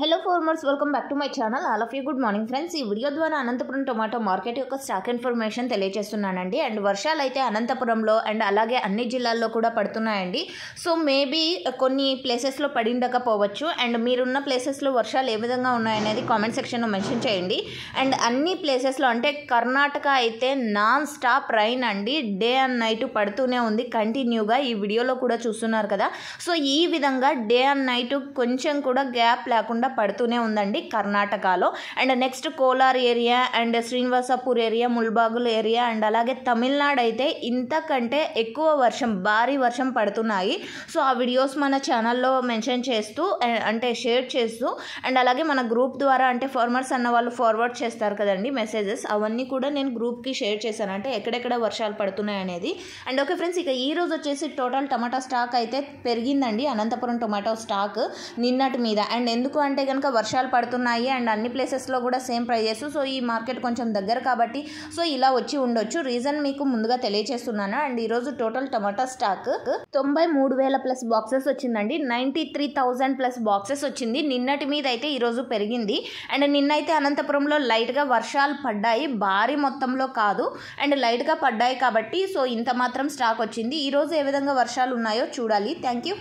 Hello farmers, welcome back to my channel. All of you good morning friends. ఈ video ద్వారా Anantapuram tomato market యొక్క stock information తెలియజేస్తున్నానండి. And వర్షాలు అయితే అనంతపురంలో and అలాగే అన్ని జిల్లాల్లో కూడా పడుతున్నాయండి. సో మేబీ కొన్ని ప్లేసెస్లో పడిండకపోవచ్చు. అండ్ మీరున్న ప్లేసెస్లో వర్షాలు ఏ విధంగా ఉన్నాయనేది కామెంట్ సెక్షన్లో మెన్షన్ చేయండి. అండ్ అన్ని ప్లేసెస్లో అంటే కర్ణాటక అయితే నాన్ స్టాప్ రైన్ అండి, డే అండ్ నైట్ పడుతూనే ఉంది కంటిన్యూగా. ఈ వీడియోలో కూడా చూస్తున్నారు కదా. సో ఈ విధంగా డే అండ్ నైట్ కొంచెం కూడా గ్యాప్ లేకుండా పడుతూనే ఉందండి కర్ణాటకలో. And next Kolar area and Srinivaspur area, Mulbagal area and అలాగే తమిళనాడు అయితే ఇంతకంటే ఎక్కువ వర్షం, భారీ వర్షం పడుతున్నాయి. సో ఆ వీడియోస్ మన ఛానల్లో మెన్షన్ చేస్తూ అంటే షేర్ చేస్తూ అండ్ అలాగే మన గ్రూప్ ద్వారా అంటే ఫార్మర్స్ అన్న వాళ్ళు ఫార్వర్డ్ చేస్తారు కదండి మెసేజెస్, అవన్నీ కూడా నేను గ్రూప్కి షేర్ చేశాను, అంటే ఎక్కడెక్కడ వర్షాలు పడుతున్నాయి అనేది. అండ్ ఓకే ఫ్రెండ్స్, ఇక ఈ రోజు వచ్చేసి టోటల్ టమాటా స్టాక్ అయితే పెరిగిందండి అనంతపురం టొమాటో స్టాక్ నిన్నటి మీద. అండ్ ఎందుకు అంటే కనుక వర్షాలు పడుతున్నాయి అండ్ అన్ని ప్లేసెస్లో కూడా సేమ్ ప్రైజెస్. సో ఈ మార్కెట్ కొంచెం దగ్గర కాబట్టి సో ఇలా వచ్చి ఉండొచ్చు. రీజన్ మీకు ముందుగా తెలియజేస్తున్నాను. అండ్ ఈరోజు టోటల్ టమాటా స్టాక్ 93,000 ప్లస్ బాక్సెస్ వచ్చిందండి. 93,000 ప్లస్ బాక్సెస్ వచ్చింది. నిన్నటి మీద అయితే ఈరోజు పెరిగింది. అండ్ నిన్నైతే అనంతపురంలో లైట్గా వర్షాలు పడ్డాయి, భారీ మొత్తంలో కాదు అండ్ లైట్గా పడ్డాయి కాబట్టి సో ఇంత మాత్రం స్టాక్ వచ్చింది. ఈరోజు ఏ విధంగా వర్షాలు ఉన్నాయో చూడాలి. Thank you.